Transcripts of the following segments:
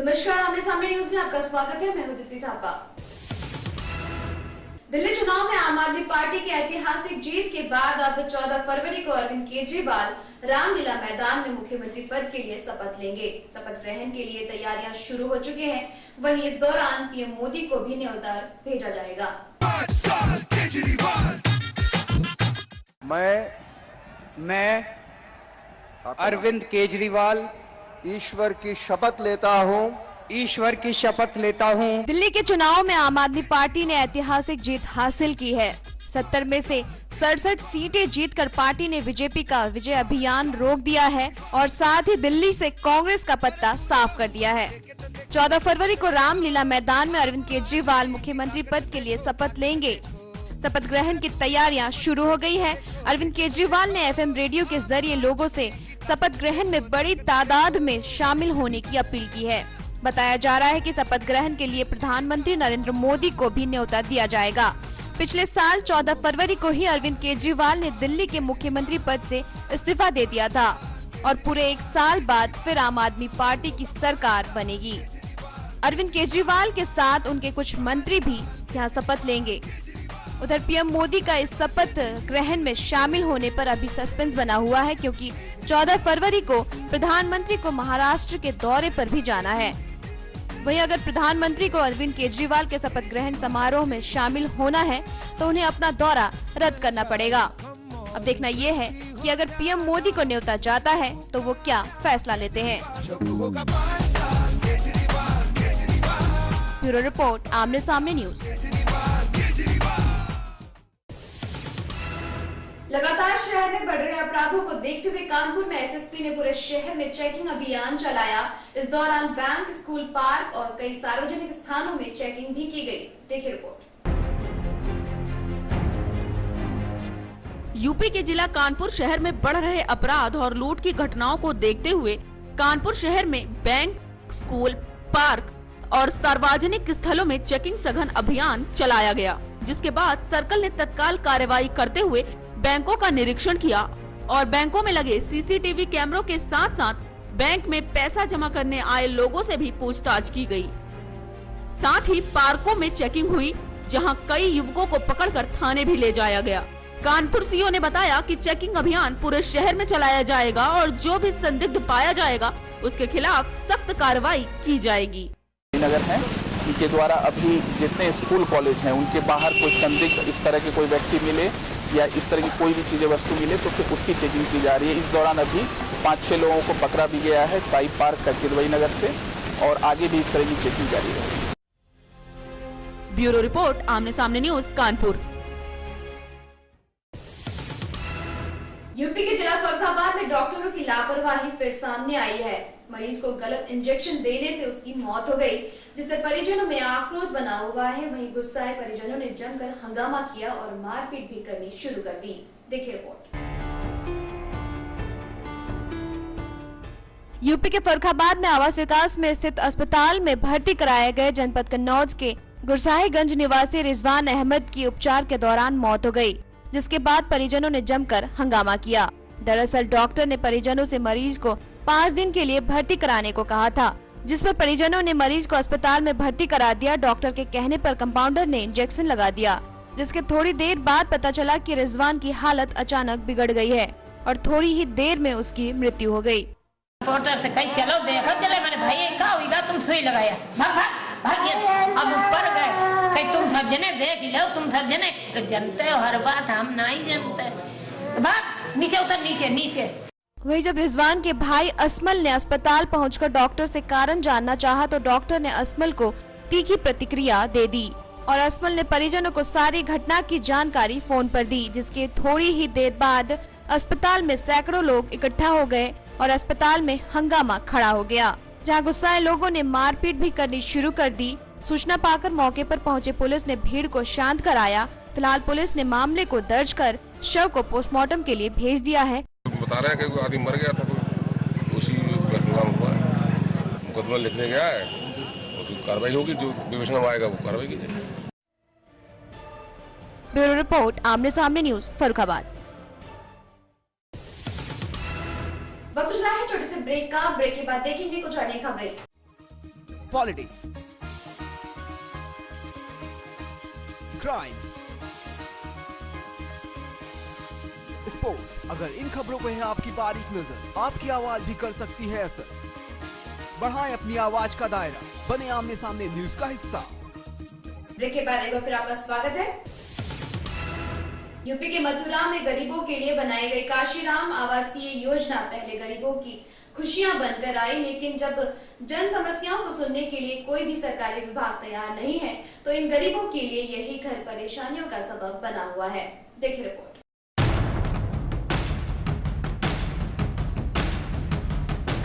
नमस्कार, आमने सामने न्यूज में आपका स्वागत है। मैं हूं दीप्ति थापा। दिल्ली चुनाव में आम आदमी पार्टी की ऐतिहासिक जीत के बाद अब 14 फरवरी को अरविंद केजरीवाल रामलीला मैदान में मुख्यमंत्री पद के लिए शपथ लेंगे। शपथ ग्रहण के लिए तैयारियां शुरू हो चुकी हैं। वहीं इस दौरान पीएम मोदी को भी न्योता भेजा जाएगा। मैं अरविंद केजरीवाल ईश्वर की शपथ लेता हूँ। दिल्ली के चुनाव में आम आदमी पार्टी ने ऐतिहासिक जीत हासिल की है। 70 में से 67 सीटें जीतकर पार्टी ने बीजेपी का विजय अभियान रोक दिया है और साथ ही दिल्ली से कांग्रेस का पत्ता साफ कर दिया है। 14 फरवरी को रामलीला मैदान में अरविंद केजरीवाल मुख्यमंत्री पद के लिए शपथ लेंगे। शपथ ग्रहण की तैयारियां शुरू हो गई है। अरविंद केजरीवाल ने एफएम रेडियो के जरिए लोगों से शपथ ग्रहण में बड़ी तादाद में शामिल होने की अपील की है। बताया जा रहा है कि शपथ ग्रहण के लिए प्रधानमंत्री नरेंद्र मोदी को भी न्योता दिया जाएगा। पिछले साल 14 फरवरी को ही अरविंद केजरीवाल ने दिल्ली के मुख्यमंत्री पद से इस्तीफा दे दिया था और पूरे 1 साल बाद फिर आम आदमी पार्टी की सरकार बनेगी। अरविंद केजरीवाल के साथ उनके कुछ मंत्री भी यहाँ शपथ लेंगे। उधर पीएम मोदी का इस शपथ ग्रहण में शामिल होने पर अभी सस्पेंस बना हुआ है, क्योंकि 14 फरवरी को प्रधानमंत्री को महाराष्ट्र के दौरे पर भी जाना है। वहीं अगर प्रधानमंत्री को अरविंद केजरीवाल के शपथ ग्रहण समारोह में शामिल होना है तो उन्हें अपना दौरा रद्द करना पड़ेगा। अब देखना ये है कि अगर पीएम मोदी को न्योता जाता है तो वो क्या फैसला लेते हैं। ब्यूरो रिपोर्ट, आमने सामने न्यूज। लगातार शहर में बढ़ रहे अपराधों को देखते हुए कानपुर में एसएसपी ने पूरे शहर में चेकिंग अभियान चलाया। इस दौरान बैंक, स्कूल, पार्क और कई सार्वजनिक स्थानों में चेकिंग भी की गई। देखिए रिपोर्ट। यूपी के जिला कानपुर शहर में बढ़ रहे अपराध और लूट की घटनाओं को देखते हुए कानपुर शहर में बैंक, स्कूल, पार्क और सार्वजनिक स्थलों में चेकिंग सघन अभियान चलाया गया, जिसके बाद सर्कल ने तत्काल कार्रवाई करते हुए बैंकों का निरीक्षण किया और बैंकों में लगे सीसीटीवी कैमरों के साथ साथ बैंक में पैसा जमा करने आए लोगों से भी पूछताछ की गई। साथ ही पार्कों में चेकिंग हुई, जहां कई युवकों को पकड़कर थाने भी ले जाया गया। कानपुर सीओ ने बताया कि चेकिंग अभियान पूरे शहर में चलाया जाएगा और जो भी संदिग्ध पाया जाएगा उसके खिलाफ सख्त कार्रवाई की जाएगी। नगर है, इनके द्वारा अभी जितने स्कूल कॉलेज हैं उनके बाहर कोई संदिग्ध इस तरह के कोई व्यक्ति मिले या इस तरह की कोई भी चीजें वस्तु मिले तो फिर उसकी चेकिंग की जा रही है। इस दौरान अभी 5-6 लोगों को पकड़ा भी गया है साई पार्क ककीरवई नगर से, और आगे भी इस तरह की चेकिंग जारी रहेगी। ब्यूरो रिपोर्ट, आमने सामने न्यूज, कानपुर। यूपी के जिला फरुखाबाद में डॉक्टरों की लापरवाही फिर सामने आई है। मरीज को गलत इंजेक्शन देने से उसकी मौत हो गई, जिससे परिजनों में आक्रोश बना हुआ है। वहीं गुस्साए परिजनों ने जमकर हंगामा किया और मारपीट भी करनी शुरू कर दी। देखिए रिपोर्ट। यूपी के फरुखाबाद में आवास विकास में स्थित अस्पताल में भर्ती कराए गए जनपद कन्नौज के गुरसाहिगंज निवासी रिजवान अहमद की उपचार के दौरान मौत हो गई, जिसके बाद परिजनों ने जमकर हंगामा किया। दरअसल डॉक्टर ने परिजनों से मरीज को 5 दिन के लिए भर्ती कराने को कहा था, जिस पर परिजनों ने मरीज को अस्पताल में भर्ती करा दिया। डॉक्टर के कहने पर कंपाउंडर ने इंजेक्शन लगा दिया, जिसके थोड़ी देर बाद पता चला कि रिजवान की हालत अचानक बिगड़ गई है और थोड़ी ही देर में उसकी मृत्यु हो गई। रिपोर्टर से कहीं चलो देखो, चले मैंने भाई क्या होगा, तुम सुई लगाया, भाग भाग भाग, अब ऊपर गए, कहीं तुम सब जने देख लो, तुम सब जने तो जानते हो हर बात, हम नहीं जानते, भाग नीचे उतर, नीचे। वही जब रिजवान के भाई असमल ने अस्पताल पहुंचकर डॉक्टर से कारण जानना चाहा तो डॉक्टर ने असमल को तीखी प्रतिक्रिया दे दी और असमल ने परिजनों को सारी घटना की जानकारी फोन पर दी, जिसके थोड़ी ही देर बाद अस्पताल में सैकड़ों लोग इकट्ठा हो गए और अस्पताल में हंगामा खड़ा हो गया, जहां गुस्साए लोगों ने मारपीट भी करनी शुरू कर दी। सूचना पाकर मौके पर पहुंचे पुलिस ने भीड़ को शांत कराया। फिलहाल पुलिस ने मामले को दर्ज कर शव को पोस्टमार्टम के लिए भेज दिया है। बता रहे हैं कि कोई आदमी मर गया था, उसी हंगामा हुआ है, मुकदमा लिखने गया है और कार्रवाई होगी, जो विवेचना में आएगा वो कार्रवाई की जाएगी। ब्यूरो रिपोर्ट, आमने सामने न्यूज, फरुखाबाद। वक्त चला है छोटे से ब्रेक का। ब्रेक के बाद देखेंगे कुछ अन्य खबरें। Politics, crime, sports. अगर इन खबरों पे है आपकी बारीक नजर, आपकी आवाज भी कर सकती है असर। बढ़ाएं अपनी आवाज का दायरा, बने आमने सामने न्यूज का हिस्सा। ब्रेक के बाद एक बार फिर आपका स्वागत है। यूपी के मथुरा में गरीबों के लिए बनाई गई काशीराम आवासीय योजना पहले गरीबों की खुशियां बनकर आई, लेकिन जब जन समस्याओं को सुनने के लिए कोई भी सरकारी विभाग तैयार नहीं है तो इन गरीबों के लिए यही घर परेशानियों का सबब बना हुआ है। देखिए रिपोर्ट।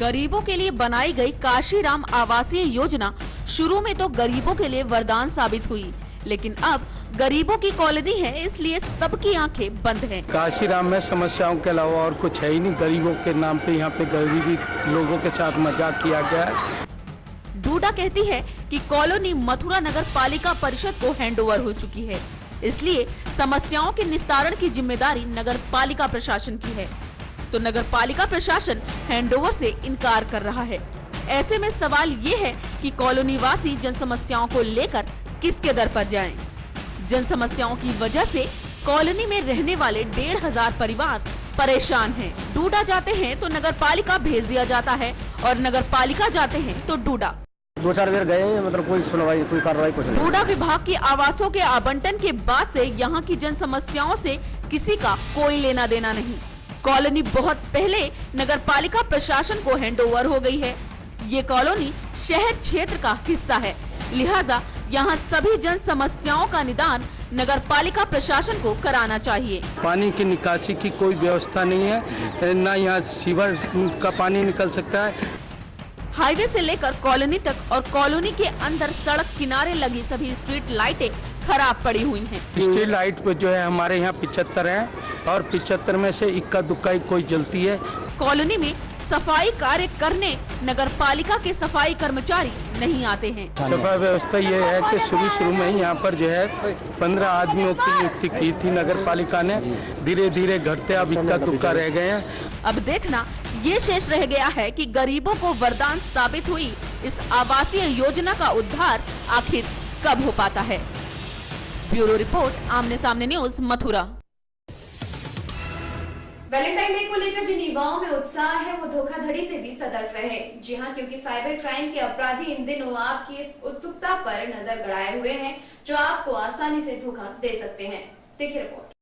गरीबों के लिए बनाई गई काशीराम आवासीय योजना शुरू में तो गरीबों के लिए वरदान साबित हुई, लेकिन अब गरीबों की कॉलोनी है, इसलिए सबकी आंखें बंद हैं। काशीराम में समस्याओं के अलावा और कुछ है ही नहीं। गरीबों के नाम पे यहाँ पे गरीबी लोगों के साथ मजाक किया गया है। डूडा कहती है कि कॉलोनी मथुरा नगर पालिका परिषद को हैंडओवर हो चुकी है, इसलिए समस्याओं के निस्तारण की जिम्मेदारी नगर पालिका प्रशासन की है, तो नगर पालिका प्रशासन हैंडओवर से इनकार कर रहा है। ऐसे में सवाल ये है कि कॉलोनी वासी जन समस्याओं को लेकर किसके दर पर जाएं? जन समस्याओं की वजह से कॉलोनी में रहने वाले 1500 परिवार परेशान हैं। डूडा जाते हैं तो नगर पालिका भेज दिया जाता है और नगर पालिका जाते हैं तो डूडा। 2-4 बार गए, मतलब कोई सुनवाई कोई कार्रवाई कुछ नहीं। डूडा विभाग के आवासों के आवंटन के बाद से यहाँ की जन समस्याओं से किसी का कोई लेना देना नहीं। कॉलोनी बहुत पहले नगर पालिका प्रशासन को हैंडओवर हो गई है। ये कॉलोनी शहर क्षेत्र का हिस्सा है, लिहाजा यहाँ सभी जन समस्याओं का निदान नगर पालिका प्रशासन को कराना चाहिए। पानी की निकासी की कोई व्यवस्था नहीं है, न यहाँ सीवर का पानी निकल सकता है। हाईवे से लेकर कॉलोनी तक और कॉलोनी के अंदर सड़क किनारे लगी सभी स्ट्रीट लाइटें खराब पड़ी हुई हैं। स्ट्रीट लाइट जो है हमारे यहाँ 75 है और 75 में से इक्का दुक्का ही कोई जलती है। कॉलोनी में सफाई कार्य करने नगर पालिका के सफाई कर्मचारी नहीं आते हैं। सफाई व्यवस्था ये है कि शुरू में ही यहाँ पर जो है 15 आदमियों की नियुक्ति की थी नगर पालिका ने, धीरे धीरे घटते अब इक्का दुक्का रह गए हैं। अब देखना ये शेष रह गया है कि गरीबों को वरदान साबित हुई इस आवासीय योजना का उद्धार आखिर कब हो पाता है। ब्यूरो रिपोर्ट, आमने सामने न्यूज, मथुरा। वैलेंटाइन डे को लेकर जिन युवाओं में उत्साह है वो धोखाधड़ी से भी सतर्क रहे। जी हां, क्योंकि साइबर क्राइम के अपराधी इन दिनों आपकी इस उत्सुकता पर नजर गड़ाए हुए हैं जो आपको आसानी से धोखा दे सकते हैं। देखिए रिपोर्ट।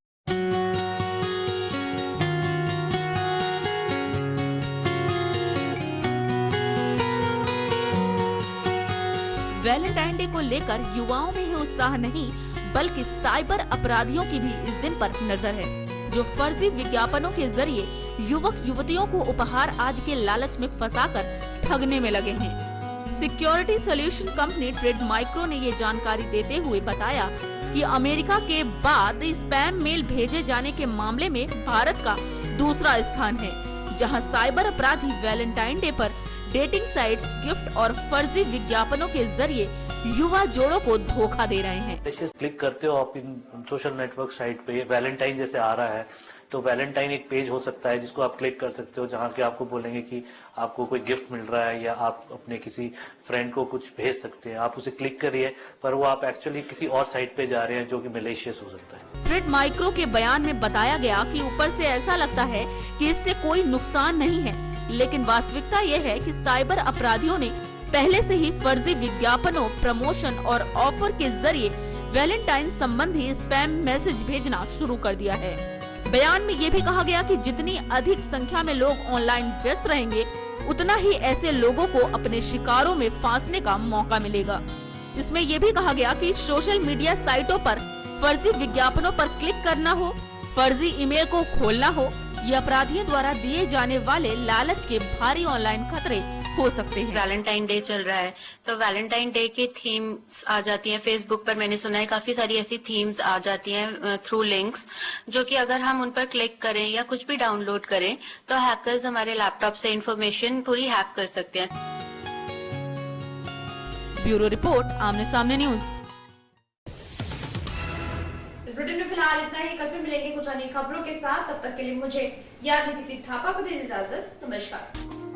वैलेंटाइन डे को लेकर युवाओं में ही उत्साह नहीं बल्कि साइबर अपराधियों की भी इस दिन पर नजर है, जो फर्जी विज्ञापनों के जरिए युवक युवतियों को उपहार आदि के लालच में फंसाकर ठगने में लगे हैं। Security solution company trade micro ने ये जानकारी देते हुए बताया कि अमेरिका के बाद स्पैम मेल भेजे जाने के मामले में भारत का दूसरा स्थान है, जहां साइबर अपराधी वैलेंटाइन डे पर डेटिंग साइट्स, गिफ्ट और फर्जी विज्ञापनों के जरिए युवा जोड़ों को धोखा दे रहे हैं। क्लिक करते हो आप इन सोशल नेटवर्क साइट पे, वैलेंटाइन जैसे आ रहा है तो वैलेंटाइन एक पेज हो सकता है जिसको आप क्लिक कर सकते हो, जहाँ के आपको बोलेंगे कि आपको कोई गिफ्ट मिल रहा है या आप अपने किसी फ्रेंड को कुछ भेज सकते हैं। आप उसे क्लिक करिए, पर वो आप एक्चुअली किसी और साइट पे जा रहे हैं जो कि मैलिशियस हो सकता है। ट्रेड माइक्रो के बयान में बताया गया कि ऊपर से ऐसा लगता है कि इससे कोई नुकसान नहीं है, लेकिन वास्तविकता यह है कि साइबर अपराधियों ने पहले से ही फर्जी विज्ञापनों, प्रमोशन और ऑफर के जरिए वैलेंटाइन संबंधी स्पैम मैसेज भेजना शुरू कर दिया है। बयान में ये भी कहा गया कि जितनी अधिक संख्या में लोग ऑनलाइन व्यस्त रहेंगे, उतना ही ऐसे लोगों को अपने शिकारों में फांसने का मौका मिलेगा। इसमें यह भी कहा गया कि सोशल मीडिया साइटों पर फर्जी विज्ञापनों पर क्लिक करना हो, फर्जी ईमेल को खोलना हो, ये अपराधियों द्वारा दिए जाने वाले लालच के भारी ऑनलाइन खतरे हो सकते हैं। वैलेंटाइन डे चल रहा है तो वैलेंटाइन डे की थीम्स आ जाती हैं फेसबुक पर। मैंने सुना है काफी सारी ऐसी थीम्स आ जाती हैं थ्रू लिंक्स, जो कि अगर हम उन पर क्लिक करें या कुछ भी डाउनलोड करें तो हैकर्स हमारे लैपटॉप से इंफॉर्मेशन पूरी हैक कर सकते हैं। ब्यूरो रिपोर्ट, आमने सामने न्यूज। इस बुलेटिन में फिलहाल इतना ही। कल फिर मिलेंगे कुछ अन्य खबरों के साथ। तब तक के लिए मुझे याद थापा को दीजिए इजाजत। नमस्कार।